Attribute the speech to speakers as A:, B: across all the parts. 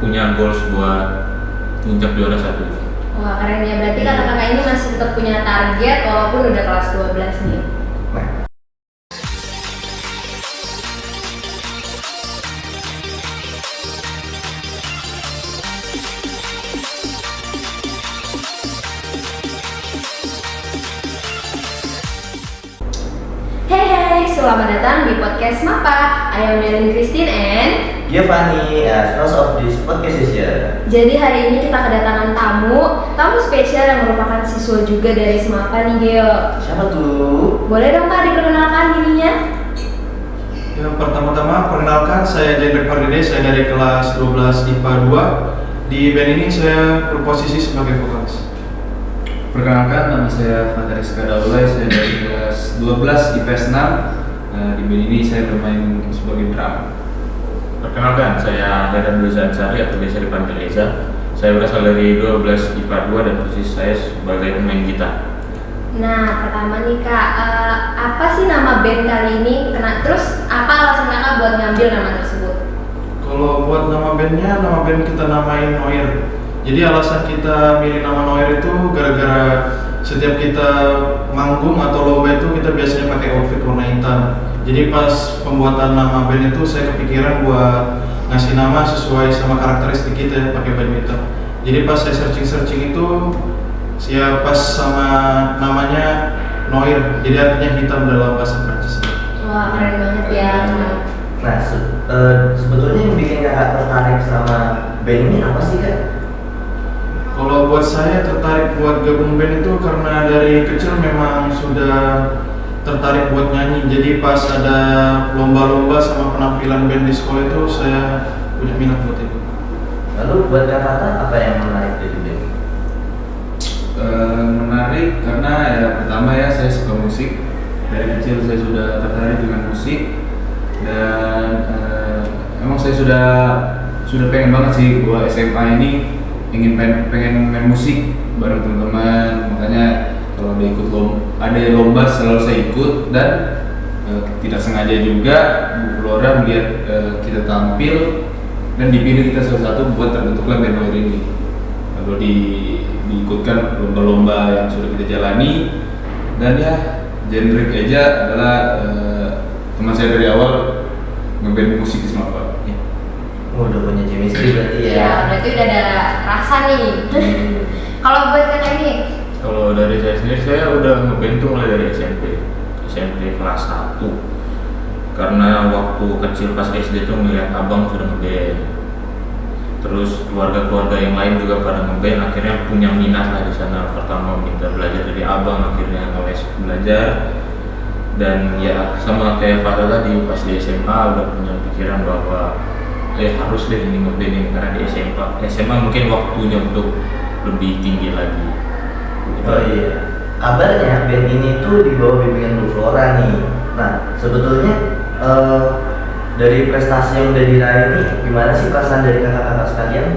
A: punya goals buat nginjak juara satu.
B: Wah keren ya, berarti kakak-kakak ini masih tetap punya target walaupun udah kelas 12 nih. Hey, selamat datang di podcast MAPA. I am Melin Christine and
C: Giovanni as host of this podcast session.
B: jadi hari ini kita kedatangan tamu spesial yang merupakan siswa juga dari SMAPA nih Geo.
C: Siapa tuh?
B: Boleh dong Kak diperkenalkan dirinya?
D: Ya, pertama-tama perkenalkan saya Jendrik Pardede, saya dari kelas 12 IPA 2. Di band ini saya berposisi sebagai vokalis.
E: Perkenalkan, nama saya Fataris Kadaulay, saya dari kelas 12 IPS 6. Di band ini saya bermain sebagai drum.
A: Perkenalkan, saya Heran Dulza Ansari atau biasa dipanggil Eza. Saya berasal dari 12 IPA 2 dan posisi saya sebagai pemain gitar.
B: Nah pertama nih Kak, apa sih nama band kali ini? Terus apa alasan kakak buat ngambil nama tersebut?
D: Kalau buat nama band kita namain Noir. Jadi alasan kita milih nama Noir itu gara-gara setiap kita manggung atau lomba itu kita biasanya pakai outfit warna hitam. Jadi pas pembuatan nama band itu saya kepikiran buat ngasih nama sesuai sama karakteristik kita pakai baju hitam. Jadi pas saya searching itu ya pas sama namanya Noir, jadi artinya hitam dalam bahasa Prancis.
B: Wah keren banget ya.
C: Nah, sebetulnya yang bikin kakak tertarik sama band ini apa sih Kak?
D: Kalau buat saya tertarik buat gabung band itu karena dari kecil memang sudah tertarik buat nyanyi. Jadi pas ada lomba-lomba sama penampilan band di sekolah itu saya punya minat buat itu.
C: Lalu buat Kak Fata apa yang menarik dari band?
E: Menarik karena ya pertama ya saya suka musik. Dari kecil saya sudah tertarik dengan musik dan emang saya sudah pengen banget sih bahwa SMA ini pengen main musik bareng teman-teman. Makanya kalau ada lomba selalu saya ikut dan tidak sengaja juga Bu Flora melihat kita tampil dan dipilih kita salah satu buat terbentuklah band Noir ini. Lalu diikutkan lomba-lomba yang sudah kita jalani dan ya Jendrik Eja adalah teman saya dari awal ngeband musik di SMAPA. Ya.
C: Oh, udah punya chemistry berarti ya?
B: Ya berarti udah ada rasa nih. Kalau buat kakak ini?
A: Kalau dari saya sendiri, saya udah ngeband tuh mulai dari SMP kelas 1. Karena waktu kecil pas SD tuh ngeliat abang sudah ngeband. Terus keluarga-keluarga yang lain juga pada ngeband, akhirnya punya minat lah di sana. Pertama minta belajar dari abang, akhirnya ngeles belajar. Dan ya sama kayak Fata tadi, pas di SMA udah punya pikiran bahwa harus deh ini ngeband ini, karena di SMA mungkin waktunya untuk lebih tinggi lagi.
C: Oh iya. Kabarnya band ini tuh di bawah bimbingan Bu Flora nih. Nah, sebetulnya dari prestasi yang udah diraih ini gimana sih perasaan dari kakak-kakak sekalian?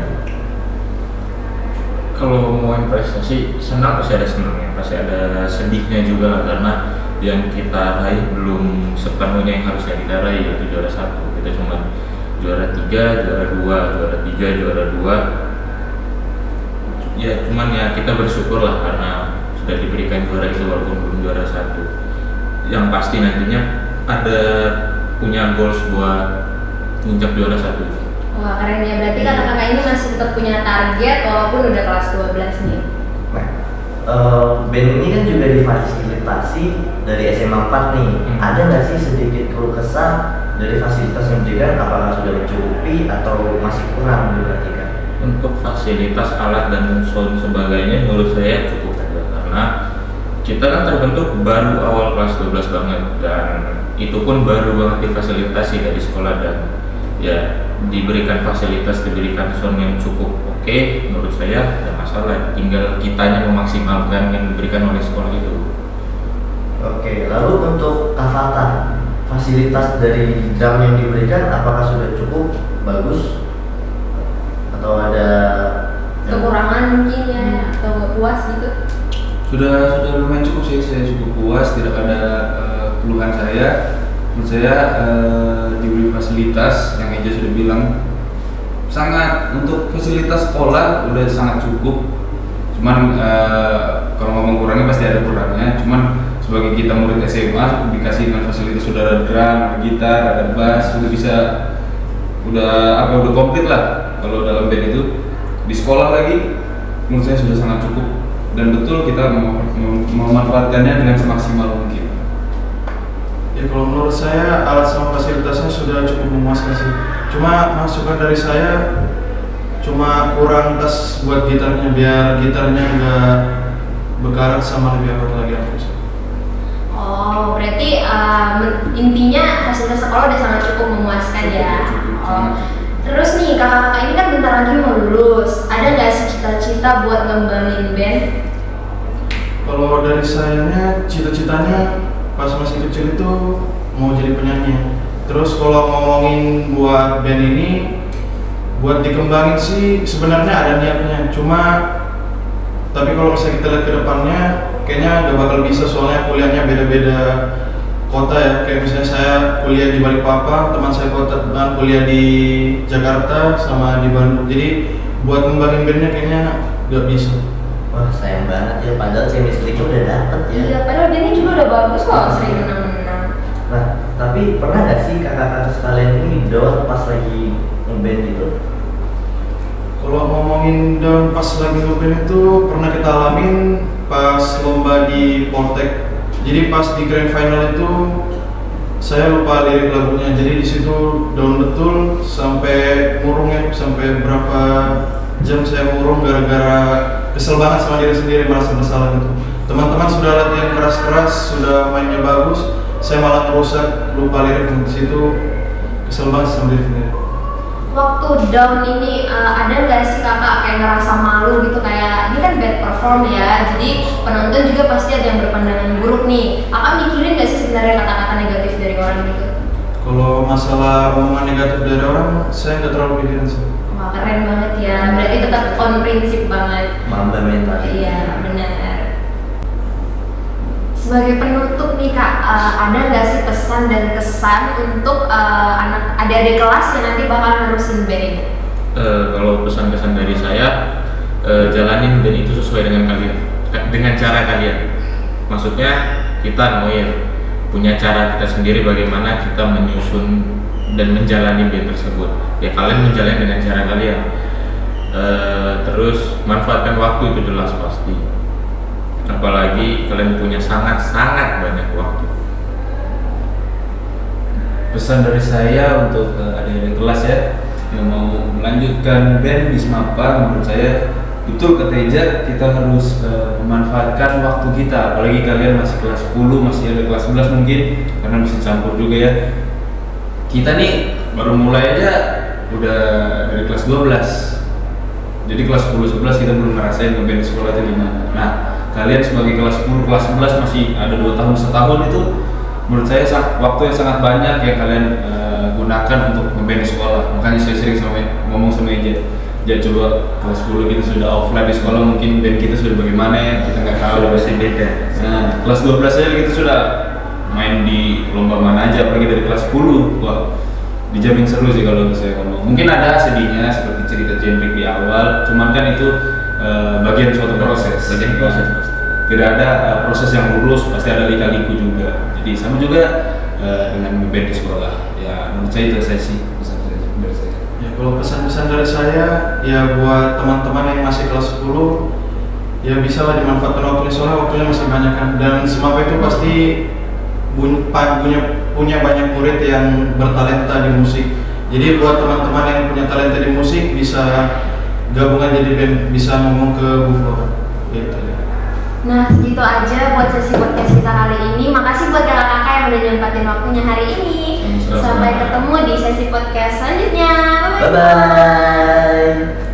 A: Kalau ngomongin prestasi, senang pasti ada senangnya, pasti ada sedihnya juga lah, karena yang kita raih belum sepenuhnya yang harusnya kita raih, yaitu juara 1. Kita cuma juara 3, juara 2, juara 3, juara 2. Ya cuman ya kita bersyukur lah karena sudah diberikan juara itu walaupun belum juara 1. Yang pasti nantinya ada punya goals buat nginjak juara 1.
B: Wah keren ya, berarti kakak-kakak ini masih tetap punya target walaupun udah kelas 12 nih.
C: Nah, band ini kan juga difasilitasi dari SMA 4 nih. Ada nggak sih sedikit keluh kesah dari fasilitas yang diberikan, apakah sudah mencukupi atau masih kurang berarti kan?
A: Untuk fasilitas alat dan sound sebagainya menurut saya cukup aja, karena kita kan terbentuk baru awal kelas 12 banget, dan itu pun baru banget difasilitasi dari sekolah, dan ya diberikan fasilitas, diberikan sound yang cukup oke, menurut saya tidak masalah, tinggal kitanya memaksimalkan yang diberikan oleh sekolah itu.
C: Oke, lalu untuk Kak Fata, fasilitas dari drum yang diberikan apakah sudah cukup bagus atau ada
B: Kekurangan mungkin ya, atau nggak puas gitu?
E: Sudah lumayan cukup sih, saya cukup puas, tidak ada keluhan saya. Menurut saya diberi fasilitas yang Eja sudah bilang sangat untuk fasilitas sekolah udah sangat cukup. Cuman kalau ngomong kurangnya pasti ada kurangnya. Cuman sebagai kita murid SMA dikasih dengan fasilitas sudah ada drum, ada gitar, ada bass, udah komplit lah. Kalau dalam band itu di sekolah lagi menurut saya sudah sangat cukup dan betul kita memanfaatkannya dengan semaksimal mungkin.
D: Ya kalau menurut saya alat sama fasilitasnya sudah cukup memuaskan sih. Cuma masukan dari saya cuma kurang tas buat gitarnya biar gitarnya nggak berkarat sama lebih awet lagi aku.
B: Oh, berarti intinya fasilitas sekolah udah sangat cukup memuaskan ya. Oh. Terus nih kakak-kakak ini kan bentar lagi mau lulus. Ada nggak sih cita-cita buat ngembangin band?
D: Kalau dari sayanya cita-citanya pas masih kecil itu mau jadi penyanyi. Terus kalau ngomongin buat band ini buat dikembangin sih sebenarnya ada niatnya. Cuma tapi kalau misalnya kita lihat ke depannya kayaknya gak bakal bisa soalnya kuliahnya beda-beda kota ya. Kayak misalnya saya kuliah di Balikpapan, teman saya kuliah di Jakarta sama di Bandung. Jadi buat ngembangin bandnya kayaknya gak bisa.
C: Wah sayang banget ya, padahal chemistry-nya udah dapet ya.
B: Iya, padahal bandnya juga udah bagus loh, sering menang-menang.
C: Nah, tapi pernah gak sih kakak-kakak sekalian ini down pas lagi ngeband gitu?
D: Kalau ngomongin down pas lagi ngeband itu pernah kita alamin pas lomba di Poltek. Jadi pas di grand final itu saya lupa lirik lagunya. Jadi di situ down betul sampai murungnya, sampai berapa jam saya murung gara-gara kesel banget sama diri sendiri, merasa bersalah gitu. Teman-teman sudah latihan keras-keras, sudah mainnya bagus, saya malah merusak, lupa lirik di situ, kesel banget sama diri sendiri.
B: Waktu down ini ada nggak sih kakak kayak ngerasa malu gitu, kayak ini kan bad perform ya, jadi penonton juga pasti ada yang berpandangan buruk nih. Kakak mikirin nggak sih sebenarnya kata-kata negatif dari orang gitu?
D: Kalau masalah omongan negatif dari orang, saya nggak terlalu pikirin sih.
B: Wah keren banget ya, berarti tetap on prinsip banget.
C: Mamba mental.
B: Iya benar. Sebagai penutup nih kak, ada nggak sih pesan dan kesan untuk adik-adik kelas yang nanti bakal nerusin band ini?
A: Kalau pesan-kesan dari saya, jalanin band itu sesuai dengan kalian, dengan cara kalian. Maksudnya kita punya cara kita sendiri bagaimana kita menyusun dan menjalani band tersebut. Ya kalian menjalani dengan cara kalian. Terus manfaatkan waktu itu jelas pasti. Apalagi kalian punya sangat-sangat banyak waktu.
E: Pesan dari saya untuk adik-adik kelas ya yang mau melanjutkan band di SMAPA, menurut saya betul kata Eja, kita harus memanfaatkan waktu kita. Apalagi kalian masih kelas 10, masih ada kelas 11 mungkin, karena bisa campur juga ya. Kita nih baru mulai aja udah dari kelas 12. Jadi kelas 10, 11 kita belum ngerasain ngeband di sekolah itu gimana. Nah, kalian sebagai kelas 10, kelas 11 masih ada 2 tahun, setahun itu menurut saya waktu yang sangat banyak yang kalian gunakan untuk ngeband di sekolah. Makanya saya sering ngomong sama Eja, coba kelas 10 kita sudah offline di sekolah, mungkin band kita sudah bagaimana ya, kita nggak tahu.
A: Sudah pasti beda.
E: Nah, kelas 12 aja kita sudah main di lomba mana aja, apalagi dari kelas 10. Wah, dijamin seru sih kalau saya ngomong. Mungkin ada sedihnya seperti cerita Jendrik di awal, cuman kan itu bagian suatu proses.
A: Bagian proses pasti.
E: Tidak ada proses yang lurus, pasti ada lika-liku juga. Jadi sama juga dengan ngeband di sekolah. Ya menurut saya itu saya sih pesan dari saya.
D: Ya kalau pesan-pesan dari saya ya buat teman-teman yang masih kelas 10 ya bisa lah dimanfaatkan waktunya, soalnya waktunya masih banyak kan. Dan SMAPA itu pasti punya banyak murid yang bertalenta di musik. Jadi buat teman-teman yang punya talenta di musik bisa gabungan jadi band, bisa ngomong ke Bu Flora gitu ya.
B: Nah segitu aja buat sesi podcast kita kali ini. Makasih buat kakak-kakak yang udah nyempatin waktunya hari ini. Sampai ketemu di sesi podcast selanjutnya. Bye bye.